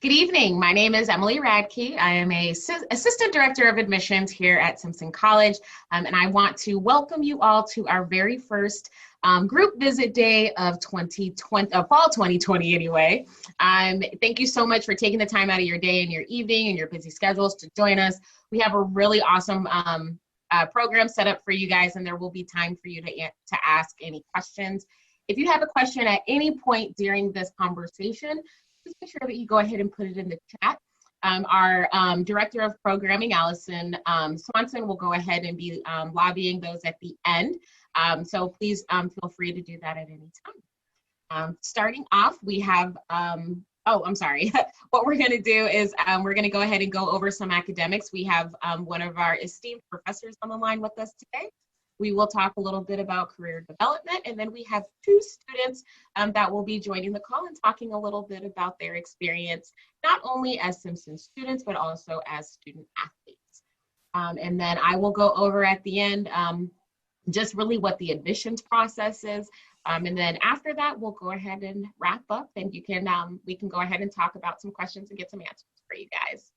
Good evening. My name is Emily Radke. I am a Assistant Director of Admissions here at Simpson College, and I want to welcome you all to our very first group visit day of 2020, fall 2020 anyway. Thank you so much for taking the time out of your day and your evening and your busy schedules to join us. We have a really awesome program set up for you guys, and there will be time for you to ask any questions. If you have a question at any point during this conversation, just make sure that you go ahead and put it in the chat. Our Director of Programming, Allison Swanson, will go ahead and be lobbying those at the end. So please feel free to do that at any time. Starting off, we have, I'm sorry. What we're going to do is we're going to go ahead and go over some academics. We have one of our esteemed professors on the line with us today. We will talk a little bit about career development, and then we have two students that will be joining the call and talking a little bit about their experience, not only as Simpson students, but also as student athletes. And then I will go over at the end just really what the admissions process is. And then after that, we'll go ahead and wrap up, and we can go ahead and talk about some questions and get some answers for you guys.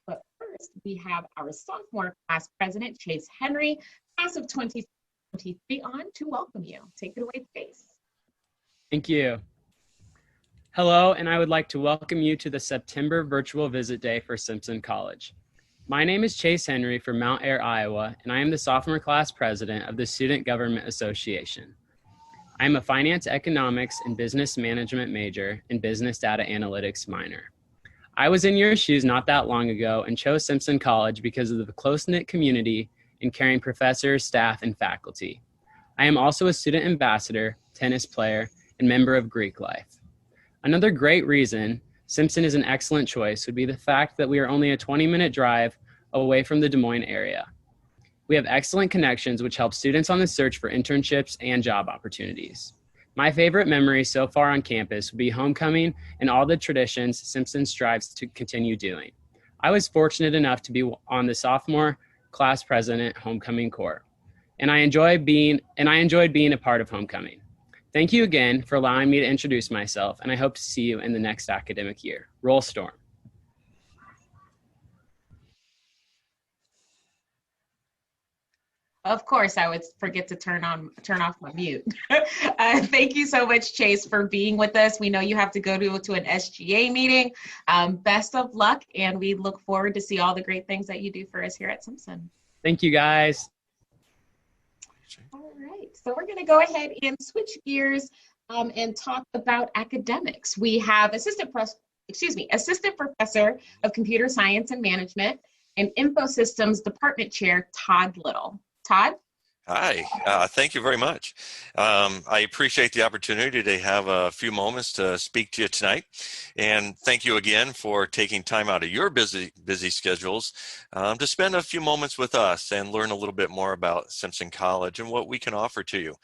But first, we have our sophomore class president, Chase Henry, class of 2023, on to welcome you. Take it away, Chase. Thank you. Hello, and I would like to welcome you to the September virtual visit day for Simpson College. My name is Chase Henry from Mount Ayr, Iowa, and I am the sophomore class president of the Student Government Association. I am a finance, economics, and business management major and business data analytics minor. I was in your shoes not that long ago and chose Simpson College because of the close-knit community and caring professors, staff, and faculty. I am also a student ambassador, tennis player, and member of Greek Life. Another great reason Simpson is an excellent choice would be the fact that we are only a 20-minute drive away from the Des Moines area. We have excellent connections which help students on the search for internships and job opportunities. My favorite memory so far on campus would be homecoming and all the traditions Simpson strives to continue doing. I was fortunate enough to be on the sophomore class president homecoming corps, and I enjoyed being a part of homecoming. Thank you again for allowing me to introduce myself, and I hope to see you in the next academic year. Roll Storm. Of course, I would forget to turn off my mute. Thank you so much, Chase, for being with us. We know you have to go to an SGA meeting. Best of luck, and we look forward to see all the great things that you do for us here at Simpson. Thank you, guys. All right, so we're going to go ahead and switch gears and talk about academics. We have Assistant Professor of Computer Science and Management and Infosystems Department Chair, Todd Little. Todd? Hi, thank you very much. I appreciate the opportunity to have a few moments to speak to you tonight. And thank you again for taking time out of your busy schedules to spend a few moments with us and learn a little bit more about Simpson College and what we can offer to you.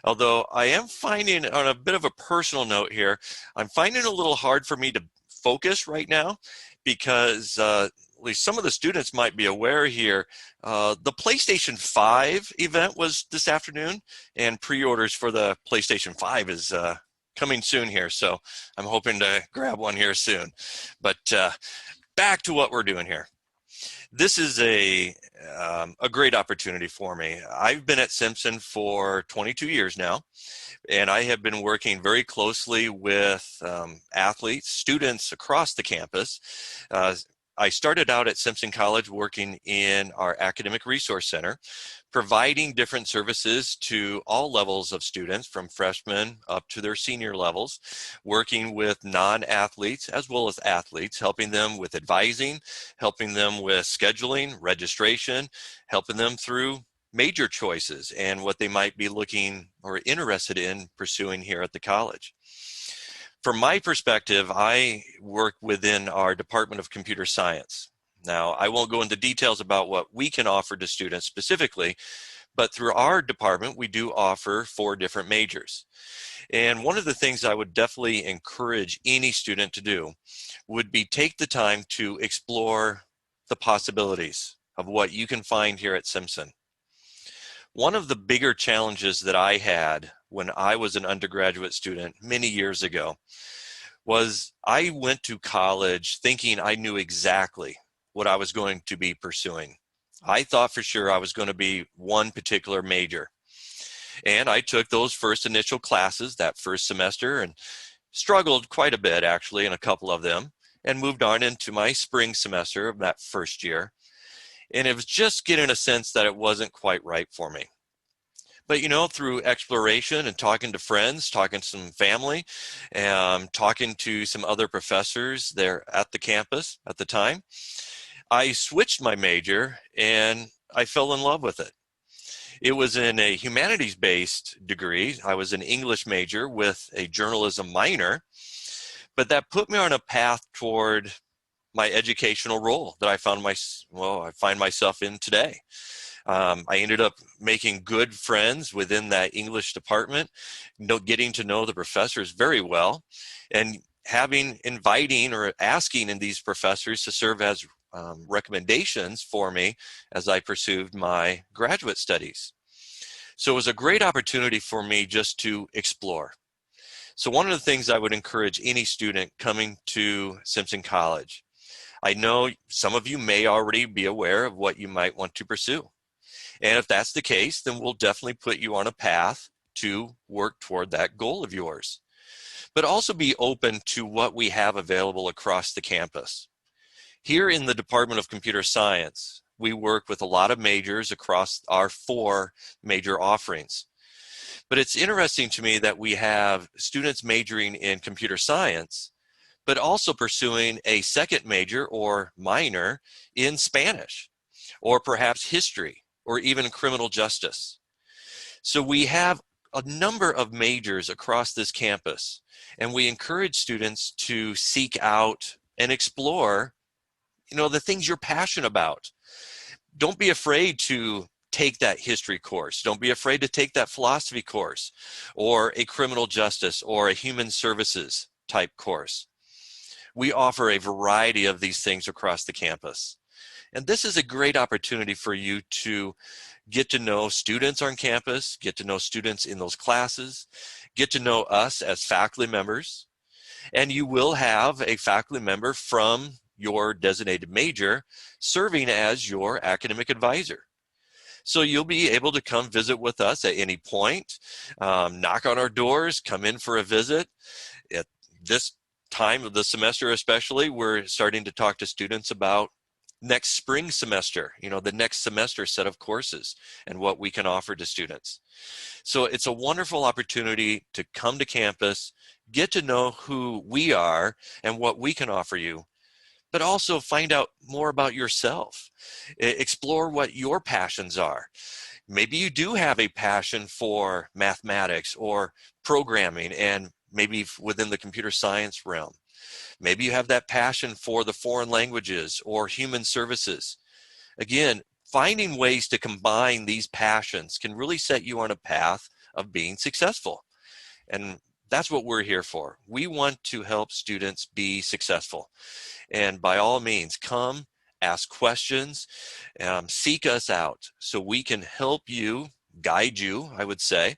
Although I am finding, on a bit of a personal note here, I'm finding it a little hard for me to focus right now because at least some of the students might be aware here, the PlayStation 5 event was this afternoon, and pre-orders for the PlayStation 5 is coming soon here, so I'm hoping to grab one here soon. But back to what we're doing here. This is a great opportunity for me. I've been at Simpson for 22 years now, and I have been working very closely with athletes, students across the campus. I started out at Simpson College working in our Academic Resource Center, providing different services to all levels of students from freshmen up to their senior levels, working with non-athletes as well as athletes, helping them with advising, helping them with scheduling, registration, helping them through major choices and what they might be looking or interested in pursuing here at the college. From my perspective, I work within our Department of Computer Science. Now, I won't go into details about what we can offer to students specifically, but through our department, we do offer 4 different majors. And one of the things I would definitely encourage any student to do would be take the time to explore the possibilities of what you can find here at Simpson. One of the bigger challenges that I had when I was an undergraduate student many years ago was I went to college thinking I knew exactly what I was going to be pursuing. I thought for sure I was going to be one particular major. And I took those first initial classes that first semester and struggled quite a bit actually in a couple of them, and moved on into my spring semester of that first year. And it was just getting a sense that it wasn't quite right for me. But through exploration and talking to friends, talking to some family, talking to some other professors there at the campus at the time, I switched my major and I fell in love with it. It was in a humanities-based degree. I was an English major with a journalism minor, but that put me on a path toward my educational role that I find myself in today. I ended up making good friends within that English department, getting to know the professors very well, and inviting or asking in these professors to serve as recommendations for me as I pursued my graduate studies. So it was a great opportunity for me just to explore. So one of the things I would encourage any student coming to Simpson College, I know some of you may already be aware of what you might want to pursue. And if that's the case, then we'll definitely put you on a path to work toward that goal of yours. But also be open to what we have available across the campus. Here in the Department of Computer Science, we work with a lot of majors across our 4 major offerings. But it's interesting to me that we have students majoring in computer science, but also pursuing a second major or minor in Spanish, or perhaps history, or even criminal justice. So we have a number of majors across this campus, and we encourage students to seek out and explore, the things you're passionate about. Don't be afraid to take that history course. Don't be afraid to take that philosophy course, or a criminal justice or a human services type course. We offer a variety of these things across the campus. And this is a great opportunity for you to get to know students on campus, get to know students in those classes, get to know us as faculty members, and you will have a faculty member from your designated major serving as your academic advisor. So you'll be able to come visit with us at any point, knock on our doors, come in for a visit. At this time of the semester especially, we're starting to talk to students about next spring semester, the next semester set of courses and what we can offer to students. So it's a wonderful opportunity to come to campus, get to know who we are and what we can offer you, but also find out more about yourself. Explore what your passions are. Maybe you do have a passion for mathematics or programming, and maybe within the computer science realm. Maybe you have that passion for the foreign languages or human services. Again, finding ways to combine these passions can really set you on a path of being successful. And that's what we're here for. We want to help students be successful. And by all means, come, ask questions, seek us out so we can help you, guide you, I would say.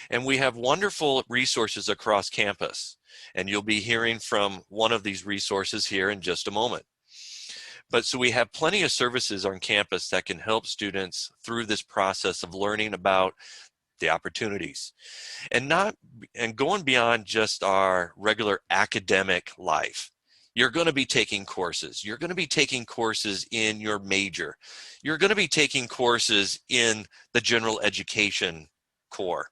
And we have wonderful resources across campus. And you'll be hearing from one of these resources here in just a moment. But so we have plenty of services on campus that can help students through this process of learning about the opportunities and going beyond just our regular academic life. You're going to be taking courses. You're going to be taking courses in your major. You're going to be taking courses in the general education core.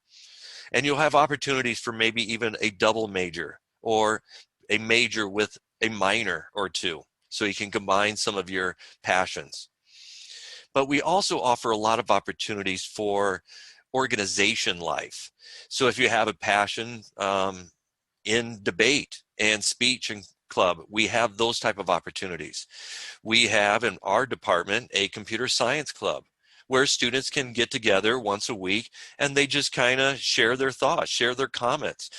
And you'll have opportunities for maybe even a double major or a major with a minor or two, so you can combine some of your passions. But we also offer a lot of opportunities for organization life. So if you have a passion in debate and speech and club, we have those type of opportunities. We have in our department a computer science club where students can get together once a week and they just kind of share their thoughts, share their comments.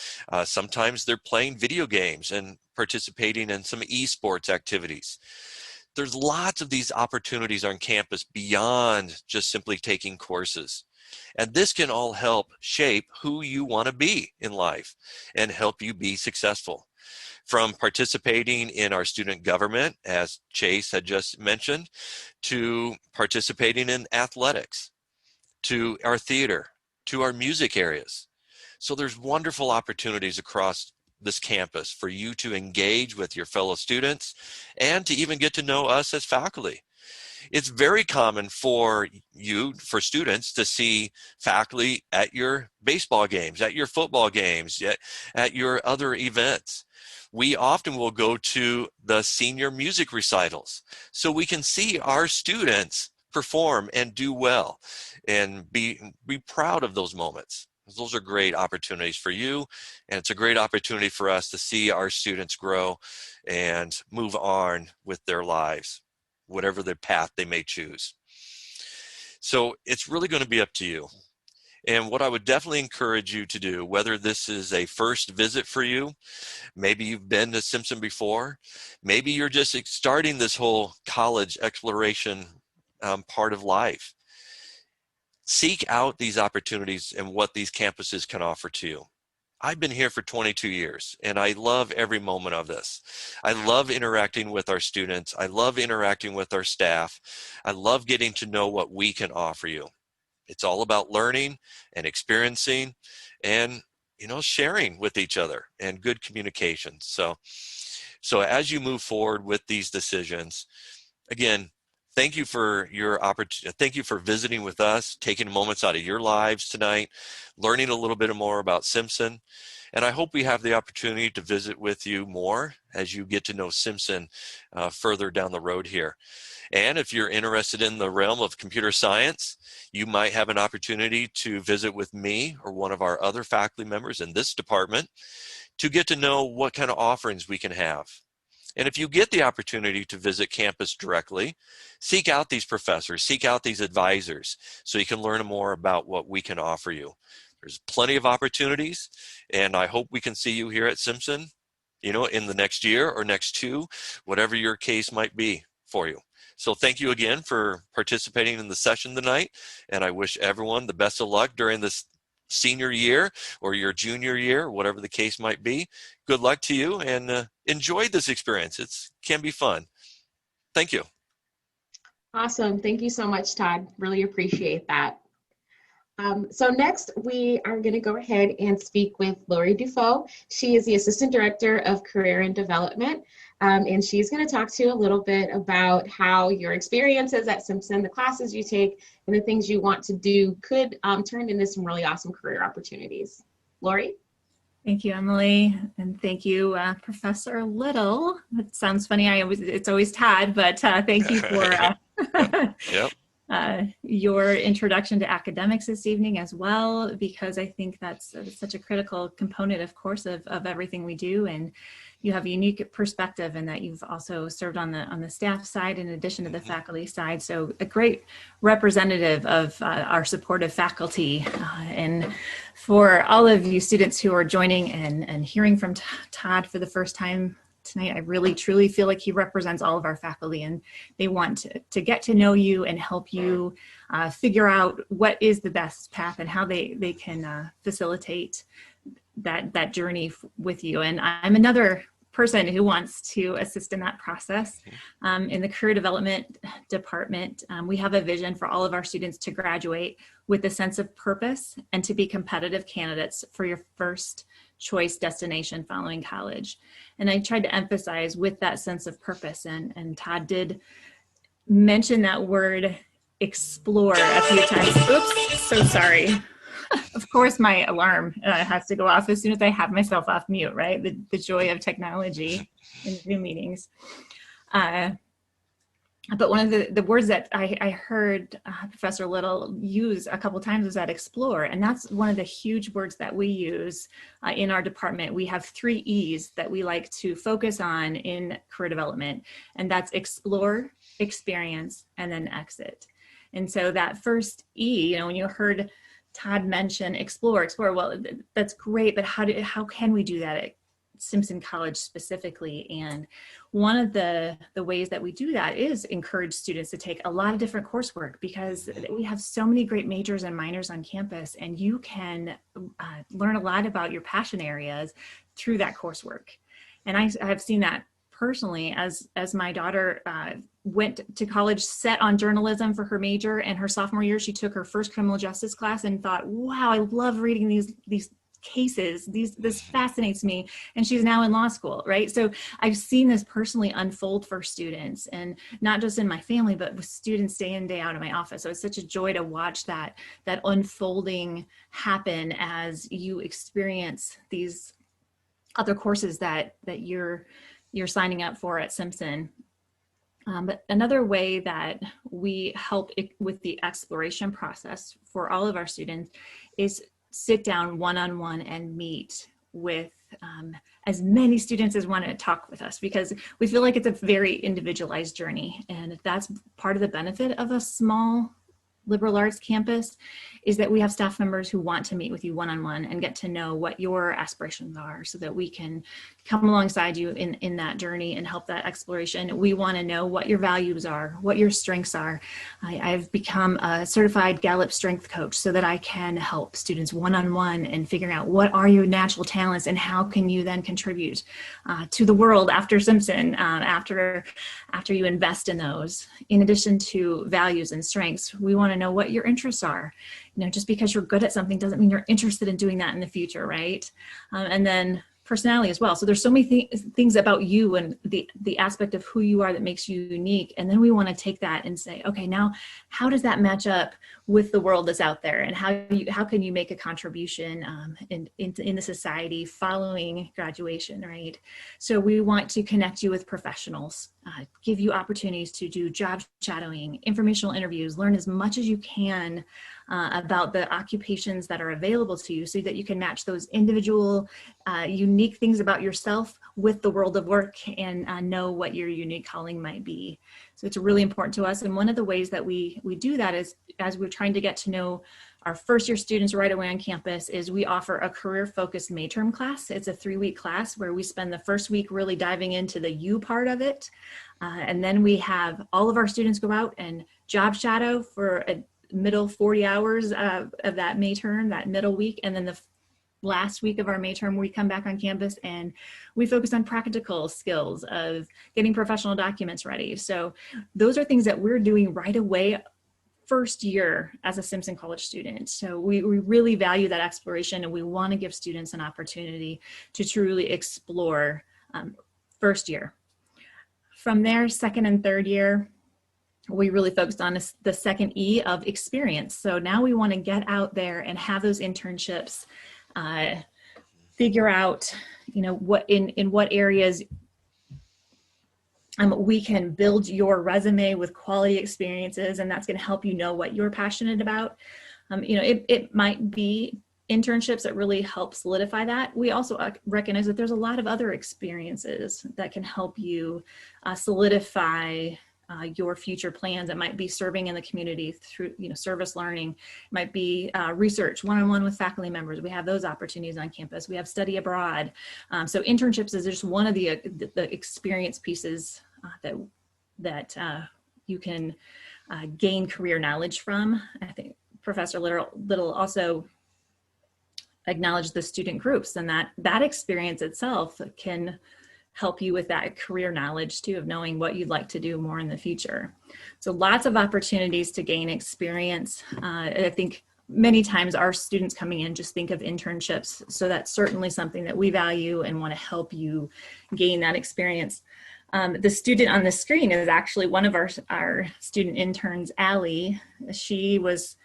Sometimes they're playing video games and participating in some esports activities. There's lots of these opportunities on campus beyond just simply taking courses. And this can all help shape who you want to be in life and help you be successful. from participating in our student government, as Chase had just mentioned, to participating in athletics, to our theater, to our music areas. So there's wonderful opportunities across this campus for you to engage with your fellow students and to even get to know us as faculty. It's very common for students to see faculty at your baseball games, at your football games, at your other events. We often will go to the senior music recitals so we can see our students perform and do well and be proud of those moments. Those are great opportunities for you, and it's a great opportunity for us to see our students grow and move on with their lives, whatever the path they may choose. So it's really going to be up to you. And what I would definitely encourage you to do, whether this is a first visit for you, maybe you've been to Simpson before, maybe you're just starting this whole college exploration part of life, seek out these opportunities and what these campuses can offer to you. I've been here for 22 years, and I love every moment of this. I love interacting with our students. I love interacting with our staff. I love getting to know what we can offer you. It's all about learning and experiencing and, sharing with each other and good communication. So as you move forward with these decisions, again, thank you for your opportunity. Thank you for visiting with us, taking moments out of your lives tonight, learning a little bit more about Simpson. And I hope we have the opportunity to visit with you more as you get to know Simpson further down the road here. And if you're interested in the realm of computer science, you might have an opportunity to visit with me or one of our other faculty members in this department to get to know what kind of offerings we can have. And if you get the opportunity to visit campus directly, seek out these professors, seek out these advisors so you can learn more about what we can offer you. There's plenty of opportunities, and I hope we can see you here at Simpson, in the next year or next two, whatever your case might be for you. So thank you again for participating in the session tonight, and I wish everyone the best of luck during this senior year or your junior year, whatever the case might be. Good luck to you, and enjoy this experience. It can be fun. Thank you. Awesome. Thank you so much, Todd. Really appreciate that. So next, we are going to go ahead and speak with Lori Dufault. She is the Assistant Director of Career and Development, and she's going to talk to you a little bit about how your experiences at Simpson, the classes you take, and the things you want to do could turn into some really awesome career opportunities. Lori? Thank you, Emily, and thank you, Professor Little. It sounds funny. It's always Todd, but thank you for Yep. Your introduction to academics this evening as well, because I think that's such a critical component, of course, of everything we do. And you have a unique perspective in that you've also served on the staff side in addition to the faculty side. So a great representative of our supportive faculty. And for all of you students who are joining and hearing from Todd for the first time tonight, I really truly feel like he represents all of our faculty, and they want to get to know you and help you figure out what is the best path and how they can facilitate that journey with you. And I'm another person who wants to assist in that process. In the career development department, we have a vision for all of our students to graduate with a sense of purpose and to be competitive candidates for your first choice destination following college. And I tried to emphasize with that sense of purpose, and Todd did mention that word explore a few times. Oops, so sorry. Of course, my alarm has to go off as soon as I have myself off mute, right? The joy of technology in Zoom meetings. But one of the words that I heard Professor Little use a couple times was that explore. And that's one of the huge words that we use in our department. We have 3 E's that we like to focus on in career development. And that's explore, experience, and then exit. And so that first E, when you heard Todd mention explore, well, that's great, but how can we do that at Simpson College specifically? And one of the ways that we do that is encourage students to take a lot of different coursework, because we have so many great majors and minors on campus, and you can learn a lot about your passion areas through that coursework. And I have seen that personally as my daughter went to college set on journalism for her major, and her sophomore year she took her first criminal justice class and thought, wow, I love reading these cases, this fascinates me, and she's now in law school, right? So I've seen this personally unfold for students, and not just in my family, but with students day in, day out in my office. So it's such a joy to watch that unfolding happen as you experience these other courses that you're signing up for at Simpson. But another way that we help with the exploration process for all of our students is sit down one-on-one and meet with as many students as want to talk with us, because we feel like it's a very individualized journey. And that's part of the benefit of a small liberal arts campus, is that we have staff members who want to meet with you one-on-one and get to know what your aspirations are, so that we can come alongside you in that journey and help that exploration. We want to know what your values are, what your strengths are. I've become a certified Gallup strength coach so that I can help students one-on-one and figuring out what are your natural talents and how can you then contribute to the world after Simpson, after you invest in those. In addition to values and strengths, we want to know what your interests are. Just because you're good at something doesn't mean you're interested in doing that in the future, right? And then personality as well. So there's so many things about you and the aspect of who you are that makes you unique. And then we want to take that and say, okay, now how does that match up with the world that's out there? And how can you make a contribution in the society following graduation, right? So we want to connect you with professionals, give you opportunities to do job shadowing, informational interviews, learn as much as you can about the occupations that are available to you, so that you can match those individual, unique things about yourself with the world of work and know what your unique calling might be. So it's really important to us. And one of the ways that we do that is, as we're trying to get to know our first year students right away on campus, is we offer a career focused midterm class. It's a 3-week class where we spend the first week really diving into the you part of it. And then we have all of our students go out and job shadow for a middle 40 hours of that May term, that middle week. And then the last week of our May term, we come back on campus and we focus on practical skills of getting professional documents ready. So those are things that we're doing right away first year as a Simpson College student. So we really value that exploration, and we want to give students an opportunity to truly explore first year. From there, second and third year, we really focused on the second E of experience. So now we want to get out there and have those internships, figure out, what in what areas we can build your resume with quality experiences, and that's going to help you know what you're passionate about. It might be internships that really help solidify that. We also recognize that there's a lot of other experiences that can help you solidify your future plans. It might be serving in the community through, service learning. It might be research, one-on-one with faculty members. We have those opportunities on campus. We have study abroad. So internships is just one of the experience pieces that you can gain career knowledge from. I think Professor Little also acknowledged the student groups, and that experience itself can help you with that career knowledge too, of knowing what you'd like to do more in the future. So lots of opportunities to gain experience. I think many times our students coming in just think of internships. So that's certainly something that we value and want to help you gain that experience. The student on the screen is actually one of our student interns, Allie. She was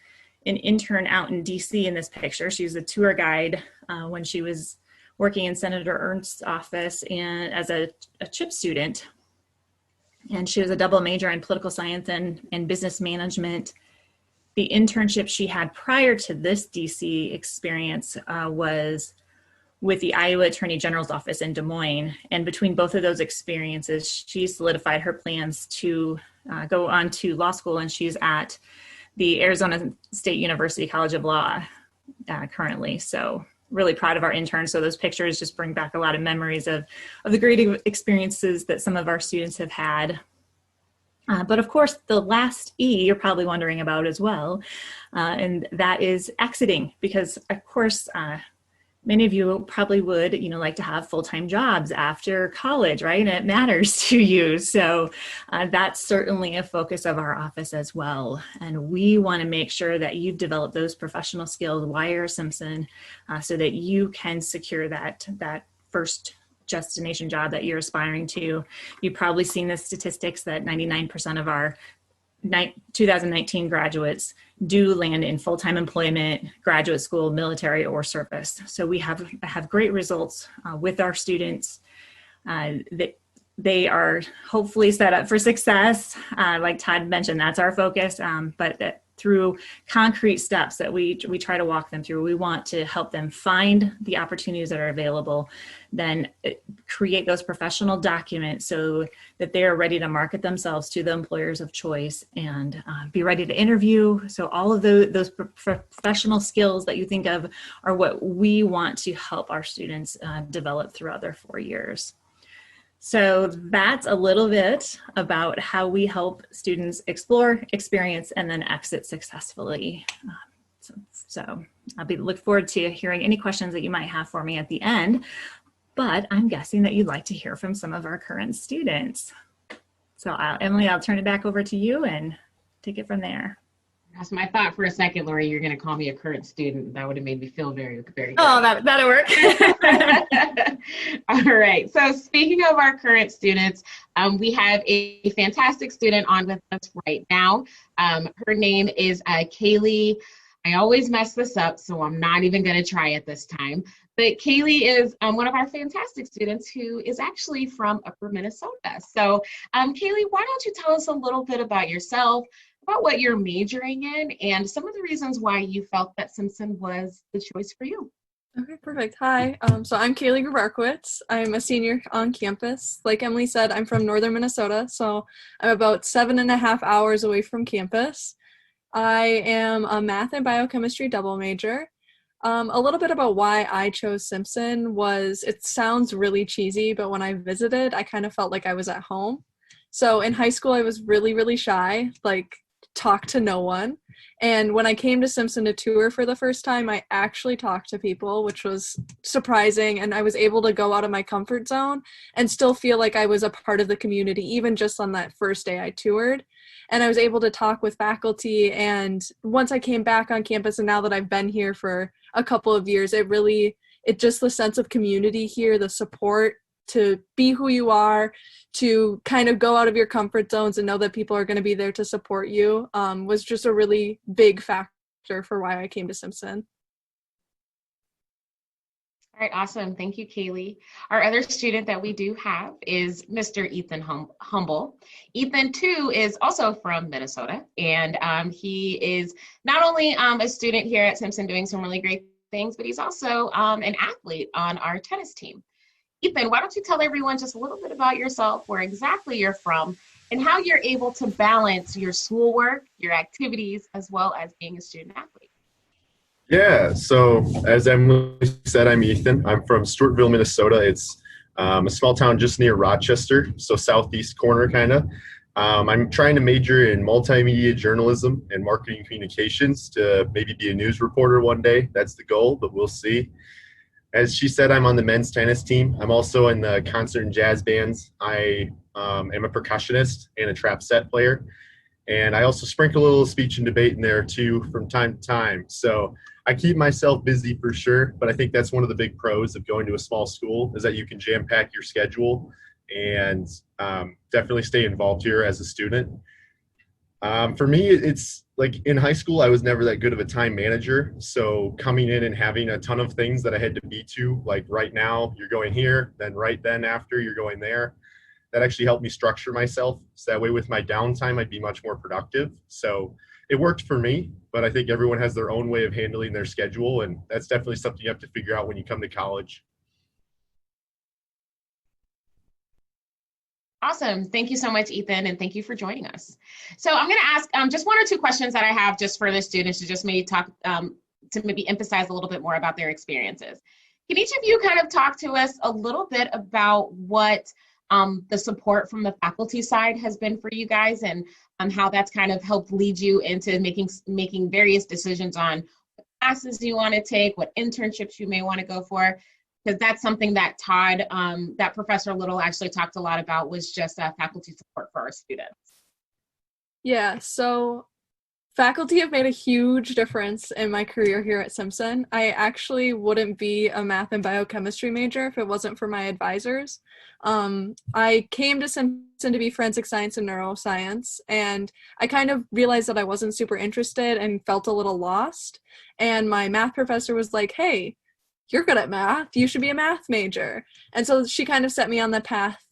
an intern out in DC in this picture. She was a tour guide when she was working in Senator Ernst's office and as a CHIP student. And she was a double major in political science and business management. The internship she had prior to this DC experience was with the Iowa Attorney General's office in Des Moines. And between both of those experiences, she solidified her plans to go on to law school, and she's at the Arizona State University College of Law currently. So really proud of our interns. So those pictures just bring back a lot of memories of the great experiences that some of our students have had. But of course, the last E you're probably wondering about as well, and that is exiting, because of course, Many of you probably would, like to have full-time jobs after college, right? And it matters to you. So that's certainly a focus of our office as well. And we want to make sure that you've developed those professional skills while Simpson so that you can secure that first destination job that you're aspiring to. You've probably seen the statistics that 99% of our 2019 graduates do land in full-time employment, graduate school, military, or service. So we have great results with our students. That they are hopefully set up for success. Like Todd mentioned, that's our focus, but that through concrete steps that we try to walk them through. We want to help them find the opportunities that are available, then create those professional documents so that they are ready to market themselves to the employers of choice and be ready to interview. So all of those professional skills that you think of are what we want to help our students develop throughout their 4 years. So that's a little bit about how we help students explore, experience, and then exit successfully. So I'll look forward to hearing any questions that you might have for me at the end, but I'm guessing that you'd like to hear from some of our current students. So Emily, I'll turn it back over to you and take it from there. That's my thought for a second, Lori, you're going to call me a current student. That would have made me feel very, very good. Oh, that'll work. All right. So speaking of our current students, we have a fantastic student on with us right now. Her name is Kaylee. I always mess this up, so I'm not even going to try it this time. But Kaylee is one of our fantastic students who is actually from Upper Minnesota. So Kaylee, why don't you tell us a little bit about yourself, about what you're majoring in, and some of the reasons why you felt that Simpson was the choice for you. Okay, perfect. Hi, so I'm Kaylee Grabarkowitz. I'm a senior on campus. Like Emily said, I'm from northern Minnesota, so I'm about 7.5 hours away from campus. I am a math and biochemistry double major. A little bit about why I chose Simpson was, it sounds really cheesy, but when I visited, I kind of felt like I was at home. So in high school, I was really, really shy, like talk to no one. And when I came to Simpson to tour for the first time, I actually talked to people, which was surprising. And I was able to go out of my comfort zone and still feel like I was a part of the community, even just on that first day I toured. And I was able to talk with faculty. And once I came back on campus, and now that I've been here for a couple of years, it just the sense of community here, the support to be who you are, to kind of go out of your comfort zones and know that people are going to be there to support you, was just a really big factor for why I came to Simpson. All right, awesome. Thank you, Kaylee. Our other student that we do have is Mr. Ethan Humble. Ethan, too, is also from Minnesota, and he is not only a student here at Simpson doing some really great things, but he's also an athlete on our tennis team. Ethan, why don't you tell everyone just a little bit about yourself, where exactly you're from, and how you're able to balance your schoolwork, your activities, as well as being a student athlete. Yeah, so as Emily said, I'm Ethan. I'm from Stewartville, Minnesota. It's a small town just near Rochester, so southeast corner kind of. I'm trying to major in multimedia journalism and marketing communications to maybe be a news reporter one day. That's the goal, but we'll see. As she said, I'm on the men's tennis team. I'm also in the concert and jazz bands. I am a percussionist and a trap set player. And I also sprinkle a little speech and debate in there too from time to time. So I keep myself busy for sure, but I think that's one of the big pros of going to a small school is that you can jam pack your schedule and definitely stay involved here as a student. For me, it's like in high school, I was never that good of a time manager. So coming in and having a ton of things that I had to be to, like right now you're going here, then right then after you're going there, that actually helped me structure myself. So that way with my downtime, I'd be much more productive. So it worked for me, but I think everyone has their own way of handling their schedule. And that's definitely something you have to figure out when you come to college. Awesome. Thank you so much, Ethan, and thank you for joining us. So I'm going to ask just one or two questions that I have just for the students to just maybe talk, to maybe emphasize a little bit more about their experiences. Can each of you kind of talk to us a little bit about what the support from the faculty side has been for you guys, and how that's kind of helped lead you into making various decisions on classes you want to take, what internships you may want to go for, because that's something that Todd, that Professor Little actually talked a lot about, was just faculty support for our students. Yeah, so faculty have made a huge difference in my career here at Simpson. I actually wouldn't be a math and biochemistry major if it wasn't for my advisors. I came to Simpson to be forensic science and neuroscience, and I kind of realized that I wasn't super interested and felt a little lost. And my math professor was like, hey, you're good at math, you should be a math major. And so she kind of set me on the path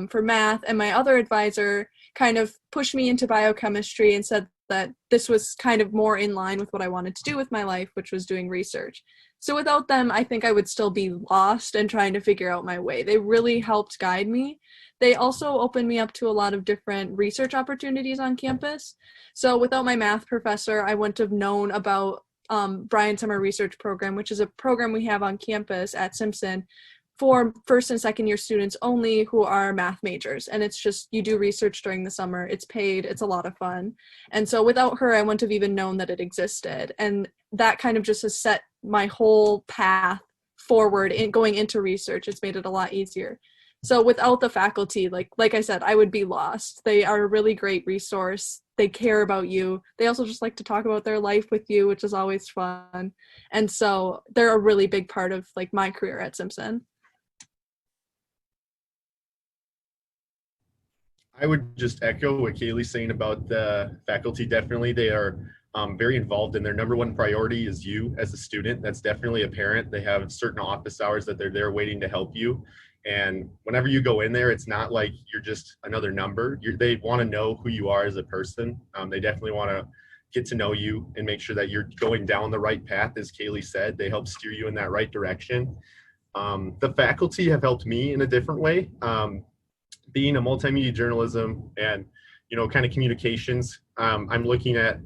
for math, and my other advisor kind of pushed me into biochemistry and said that this was kind of more in line with what I wanted to do with my life, which was doing research. So without them, I think I would still be lost and trying to figure out my way. They really helped guide me. They also opened me up to a lot of different research opportunities on campus. So without my math professor, I wouldn't have known about Bryan Summer Research Program, which is a program we have on campus at Simpson for first and second year students only who are math majors. And it's just, you do research during the summer, it's paid, it's a lot of fun. And so without her, I wouldn't have even known that it existed. And that kind of just has set my whole path forward in going into research. It's made it a lot easier. So without the faculty, like I said, I would be lost. They are a really great resource. They care about you. They also just like to talk about their life with you, which is always fun. And so they're a really big part of like my career at Simpson. I would just echo what Kaylee's saying about the faculty. Definitely, they are very involved, and their number one priority is you as a student. That's definitely apparent. They have certain office hours that they're there waiting to help you. And whenever you go in there, it's not like you're just another number. They want to know who you are as a person. They definitely want to get to know you and make sure that you're going down the right path. As Kaylee said, they help steer you in that right direction. The faculty have helped me in a different way. Being a multimedia journalism and, kind of communications, I'm looking at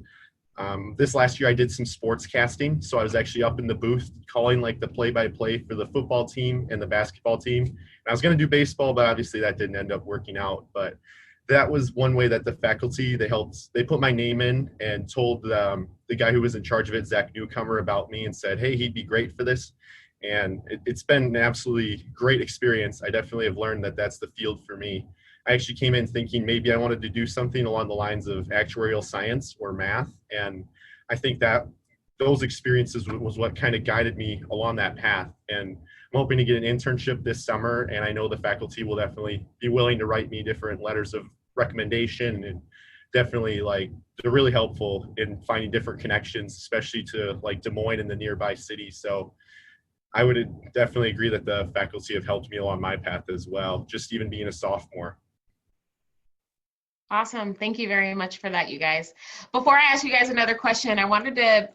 this last year I did some sports casting. So I was actually up in the booth calling like the play-by-play for the football team and the basketball team. And I was going to do baseball, but obviously that didn't end up working out. But that was one way that the faculty, they put my name in and told the guy who was in charge of it, Zach Newcomer, about me and said, hey, he'd be great for this. And it's been an absolutely great experience. I definitely have learned that that's the field for me. I actually came in thinking maybe I wanted to do something along the lines of actuarial science or math. And I think that those experiences was what kind of guided me along that path. And I'm hoping to get an internship this summer. And I know the faculty will definitely be willing to write me different letters of recommendation, and definitely they're really helpful in finding different connections, especially to like Des Moines and the nearby cities. So I would definitely agree that the faculty have helped me along my path as well, just even being a sophomore. Awesome. Thank you very much for that, you guys. Before I ask you guys another question, I wanted to,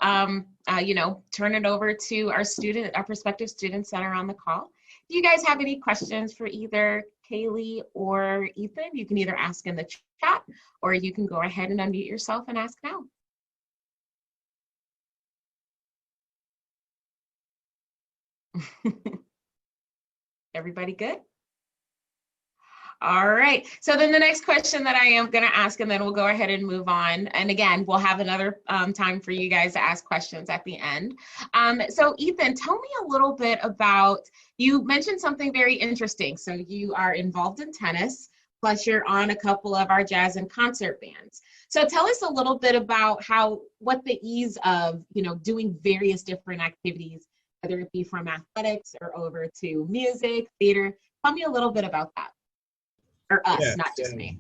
turn it over to our prospective students that are on the call. Do you guys have any questions for either Kaylee or Ethan? You can either ask in the chat or you can go ahead and unmute yourself and ask now. Everybody good? All right. So then the next question that I am going to ask, and then we'll go ahead and move on. And again, we'll have another time for you guys to ask questions at the end. So Ethan, tell me a little bit about, you mentioned something very interesting. So you are involved in tennis, plus you're on a couple of our jazz and concert bands. So tell us a little bit about what the ease of, doing various different activities, whether it be from athletics or over to music, theater. Tell me a little bit about that. Or us, yes, not just me.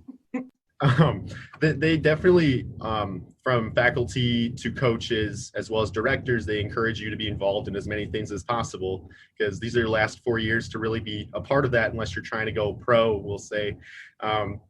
They definitely, from faculty to coaches, as well as directors, they encourage you to be involved in as many things as possible, because these are your last 4 years to really be a part of that, unless you're trying to go pro, we'll say.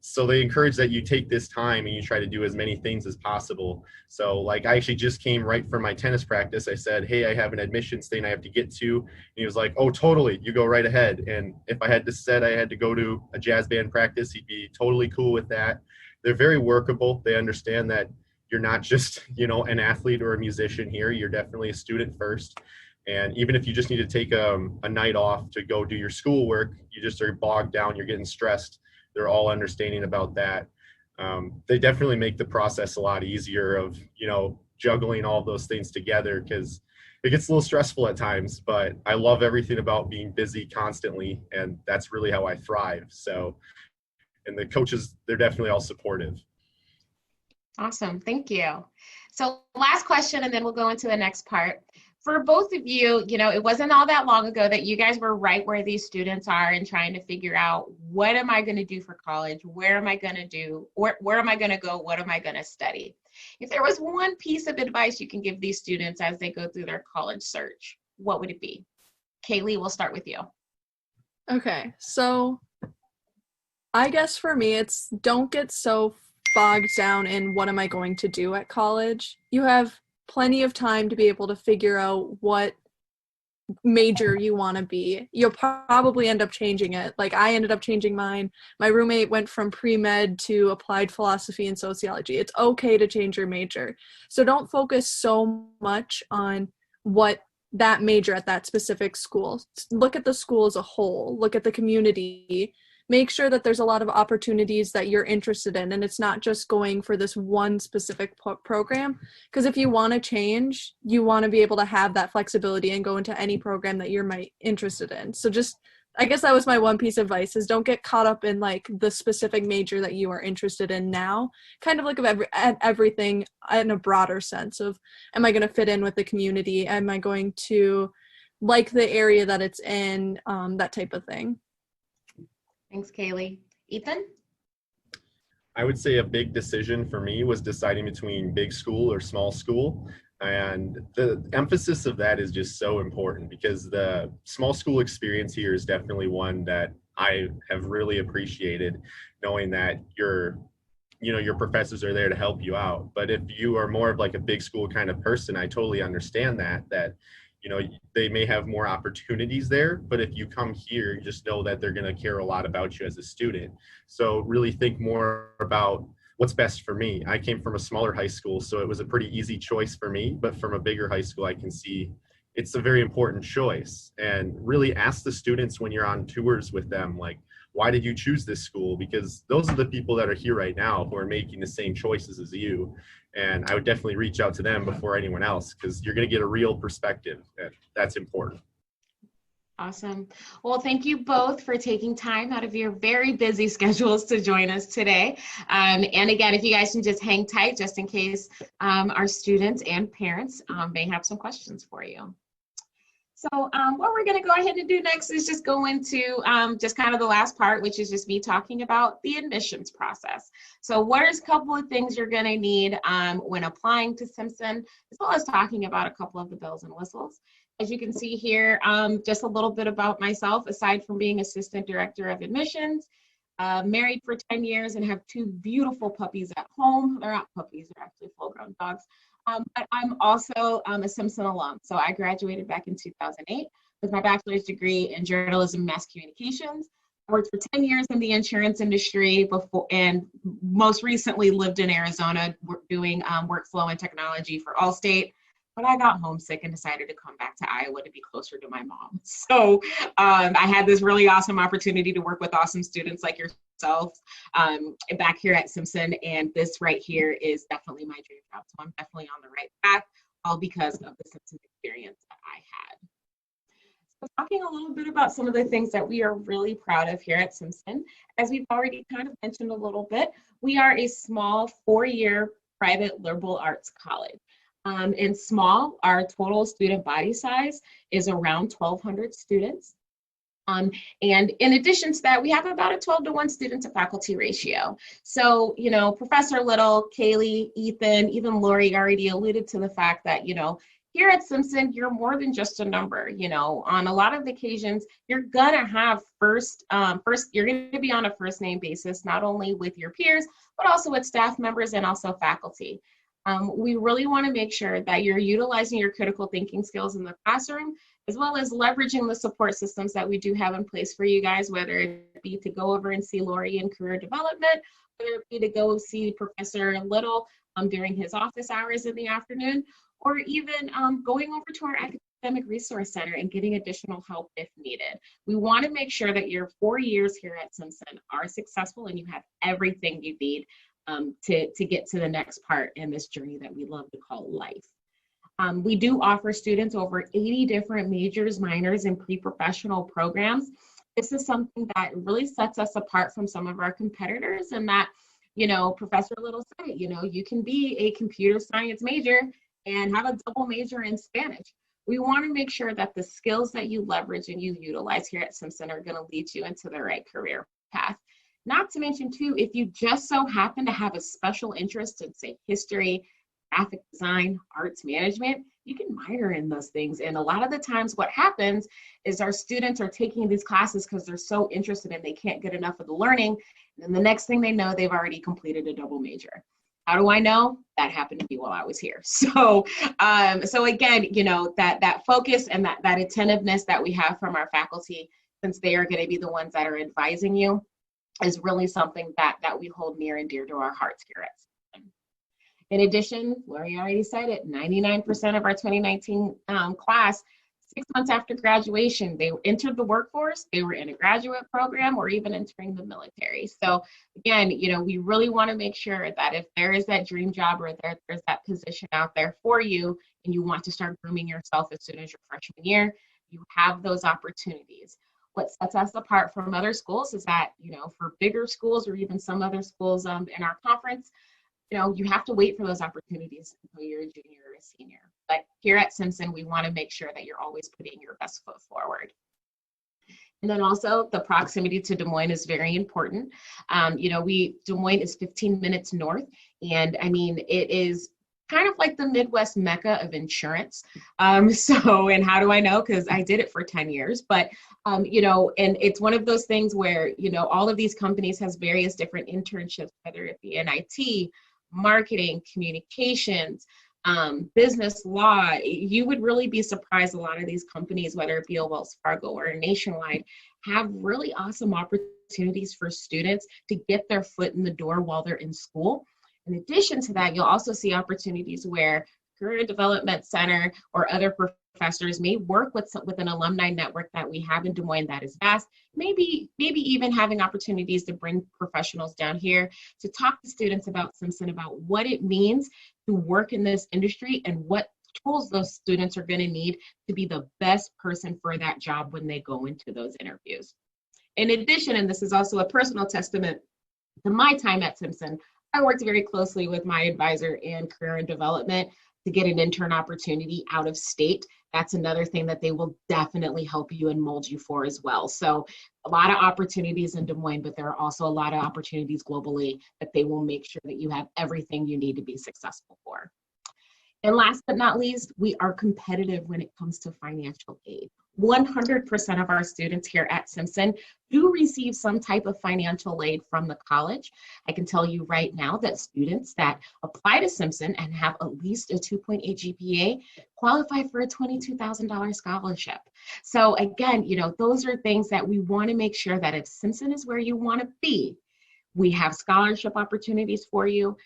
So they encourage that you take this time and you try to do as many things as possible. So I actually just came right from my tennis practice. I said, hey, I have an admissions thing I have to get to. And he was like, oh, totally, you go right ahead. And if I had said I had to go to a jazz band practice, he'd be totally cool with that. They're very workable. They understand that you're not just, an athlete or a musician here. You're definitely a student first. And even if you just need to take a night off to go do your schoolwork, you just are bogged down, you're getting stressed. They're all understanding about that. They definitely make the process a lot easier of, juggling all of those things together because it gets a little stressful at times, but I love everything about being busy constantly, and that's really how I thrive. So, and the coaches, they're definitely all supportive. Awesome. Thank you. So last question, and then we'll go into the next part. For both of you, it wasn't all that long ago that you guys were right where these students are and trying to figure out, what am I going to do for college? Where am I going to do? Where am I going to go? What am I going to study? If there was one piece of advice you can give these students as they go through their college search, what would it be? Kaylee, we'll start with you. Okay, so I guess for me, it's don't get so bogged down in what am I going to do at college. You have plenty of time to be able to figure out what major you want to be. You'll probably end up changing it. Like I ended up changing mine. My roommate went from pre-med to applied philosophy and sociology. It's okay to change your major. So don't focus so much on what that major at that specific school. Look at the school as a whole. Look at the community. Make sure that there's a lot of opportunities that you're interested in, and it's not just going for this one specific program. Because if you want to change, you want to be able to have that flexibility and go into any program that you're interested in. So just, I guess that was my one piece of advice, is don't get caught up in like the specific major that you are interested in now. Kind of look at everything in a broader sense of, am I going to fit in with the community? Am I going to like the area that it's in? That type of thing. Thanks, Kaylee. Ethan? I would say a big decision for me was deciding between big school or small school. And the emphasis of that is just so important because the small school experience here is definitely one that I have really appreciated, knowing that your professors are there to help you out. But if you are more of like a big school kind of person, I totally understand that they may have more opportunities there, but if you come here, just know that they're going to care a lot about you as a student. So really think more about what's best for me. I came from a smaller high school, so it was a pretty easy choice for me, but from a bigger high school, I can see it's a very important choice. And really ask the students when you're on tours with them, like, why did you choose this school? Because those are the people that are here right now who are making the same choices as you. And I would definitely reach out to them before anyone else, because you're going to get a real perspective, and that's important. Awesome. Well, thank you both for taking time out of your very busy schedules to join us today. And again, if you guys can just hang tight, just in case our students and parents may have some questions for you. So what we're going to go ahead and do next is just go into just kind of the last part, which is just me talking about the admissions process. So what is a couple of things you're going to need when applying to Simpson, as well as talking about a couple of the bells and whistles. As you can see here, just a little bit about myself, aside from being assistant director of admissions, married for 10 years and have 2 beautiful puppies at home. They're not puppies, they're actually full-grown dogs. But I'm also a Simpson alum. So I graduated back in 2008 with my bachelor's degree in journalism and mass communications. I worked for 10 years in the insurance industry before, and most recently lived in Arizona doing workflow and technology for Allstate. But I got homesick and decided to come back to Iowa to be closer to my mom. So I had this really awesome opportunity to work with awesome students like yourselves back here at Simpson. And this right here is definitely my dream job. So I'm definitely on the right path, all because of the Simpson experience that I had. So talking a little bit about some of the things that we are really proud of here at Simpson, as we've already kind of mentioned a little bit, we are a small 4-year private liberal arts college. And small, our total student body size is around 1,200 students. And in addition to that, we have about a 12-to-1 student to faculty ratio. So, Professor Little, Kaylee, Ethan, even Lori already alluded to the fact that, here at Simpson, you're more than just a number. On a lot of occasions, you're gonna have you're gonna be on a first name basis, not only with your peers, but also with staff members and also faculty. We really want to make sure that you're utilizing your critical thinking skills in the classroom, as well as leveraging the support systems that we do have in place for you guys, whether it be to go over and see Lori in career development, whether it be to go see Professor Little during his office hours in the afternoon, or even going over to our Academic Resource Center and getting additional help if needed. We want to make sure that your 4 years here at Simpson are successful and you have everything you need to get to the next part in this journey that we love to call life. We do offer students over 80 different majors, minors, and pre-professional programs. This is something that really sets us apart from some of our competitors, and that, you know, Professor Little said it, you know, you can be a computer science major and have a double major in Spanish. We want to make sure that the skills that you leverage and you utilize here at Simpson are going to lead you into the right career path. Not to mention too, if you just so happen to have a special interest in, say, history, graphic design, arts management, you can minor in those things. And a lot of the times what happens is our students are taking these classes because they're so interested and they can't get enough of the learning. And then the next thing they know, they've already completed a double major. How do I know? That happened to me while I was here. So again, you know, that focus and that attentiveness that we have from our faculty, since they are going to be the ones that are advising you, is really something that we hold near and dear to our hearts here at Simpson. In addition, Lori already said it, 99% of our 2019 class, 6 months after graduation, they entered the workforce, they were in a graduate program, or even entering the military. So again, you know, we really want to make sure that if there is that dream job or there's that position out there for you, and you want to start grooming yourself as soon as your freshman year, you have those opportunities. What sets us apart from other schools is that, you know, for bigger schools or even some other schools in our conference, you know, you have to wait for those opportunities until you're a junior or a senior. But here at Simpson, we want to make sure that you're always putting your best foot forward. And then also the proximity to Des Moines is very important. You know, Des Moines is 15 minutes north, and I mean, it is kind of like the Midwest mecca of insurance. And how do I know? Because I did it for 10 years, but you know, and it's one of those things where, you know, all of these companies has various different internships, whether it be in IT, marketing, communications, business law. You would really be surprised. A lot of these companies, whether it be a Wells Fargo or a Nationwide, have really awesome opportunities for students to get their foot in the door while they're in school. In addition to that, you'll also see opportunities where Career Development Center or other professors may work with an alumni network that we have in Des Moines that is vast, maybe even having opportunities to bring professionals down here to talk to students about Simpson, about what it means to work in this industry and what tools those students are going to need to be the best person for that job when they go into those interviews. In addition, and this is also a personal testament to my time at Simpson, I worked very closely with my advisor in career and development to get an intern opportunity out of state. That's another thing that they will definitely help you and mold you for as well. So a lot of opportunities in Des Moines, but there are also a lot of opportunities globally that they will make sure that you have everything you need to be successful for. And last but not least, we are competitive when it comes to financial aid. 100% of our students here at Simpson do receive some type of financial aid from the college. I can tell you right now that students that apply to Simpson and have at least a 2.8 GPA qualify for a $22,000 scholarship. So again, you know, those are things that we want to make sure that if Simpson is where you want to be, we have scholarship opportunities for you.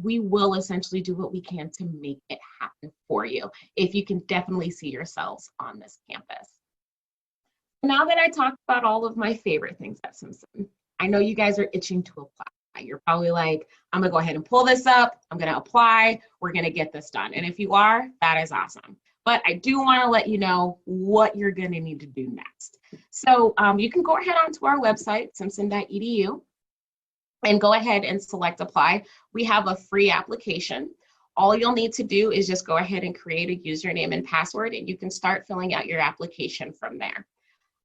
We will essentially do what we can to make it happen for you if you can definitely see yourselves on this campus. Now that I talked about all of my favorite things at Simpson, I know you guys are itching to apply. You're probably like, I'm gonna go ahead and pull this up, I'm gonna apply, we're gonna get this done. And if you are, that is awesome. But I do wanna let you know what you're gonna need to do next. So you can go ahead onto our website, simpson.edu, and go ahead and select apply. We have a free application. All you'll need to do is just go ahead and create a username and password, and you can start filling out your application from there.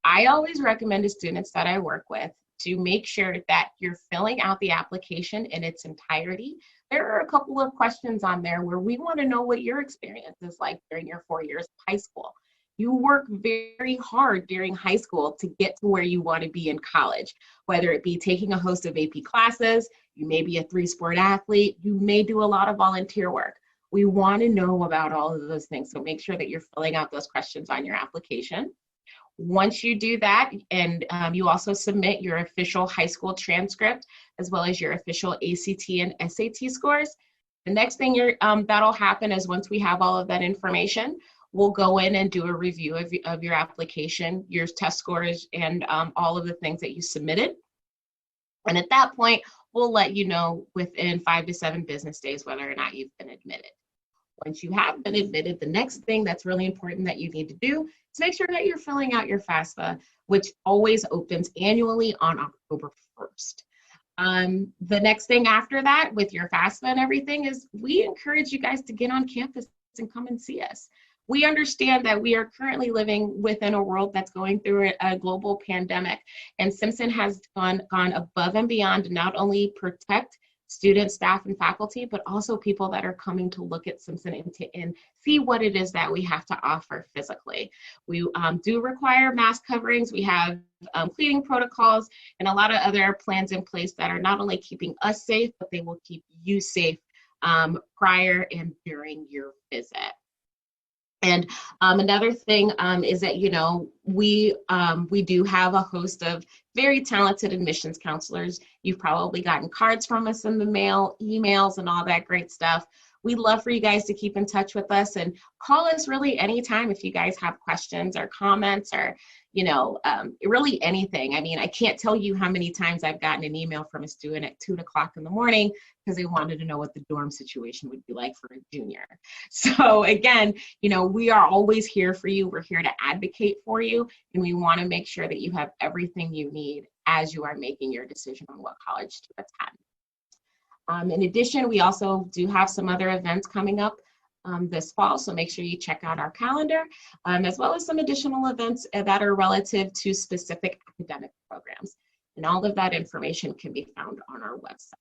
I always recommend to students that I work with to make sure that you're filling out the application in its entirety. There are a couple of questions on there where we want to know what your experience is like during your 4 years of high school. You work very hard during high school to get to where you want to be in college, whether it be taking a host of AP classes, you may be a 3-sport athlete, you may do a lot of volunteer work. We want to know about all of those things, so make sure that you're filling out those questions on your application. Once you do that, and you also submit your official high school transcript, as well as your official ACT and SAT scores, the next thing that'll happen is once we have all of that information, we'll go in and do a review of your application, your test scores, and all of the things that you submitted. And at that point, we'll let you know within 5 to 7 business days whether or not you've been admitted. Once you have been admitted, the next thing that's really important that you need to do is make sure that you're filling out your FAFSA, which always opens annually on October 1st. The next thing after that with your FAFSA and everything is we encourage you guys to get on campus and come and see us. We understand that we are currently living within a world that's going through a global pandemic, and Simpson has gone above and beyond to not only protect students, staff, and faculty, but also people that are coming to look at Simpson and see what it is that we have to offer physically. We do require mask coverings. We have cleaning protocols and a lot of other plans in place that are not only keeping us safe, but they will keep you safe prior and during your visit. And another thing is that, you know, we do have a host of very talented admissions counselors. You've probably gotten cards from us in the mail, emails, and all that great stuff. We'd love for you guys to keep in touch with us and call us really anytime if you guys have questions or comments or, you know, really anything. I mean, I can't tell you how many times I've gotten an email from a student at 2 o'clock in the morning because they wanted to know what the dorm situation would be like for a junior. So again, you know, we are always here for you. We're here to advocate for you, and we want to make sure that you have everything you need as you are making your decision on what college to attend. In addition, we also do have some other events coming up this fall, so make sure you check out our calendar, as well as some additional events that are relative to specific academic programs. And all of that information can be found on our website.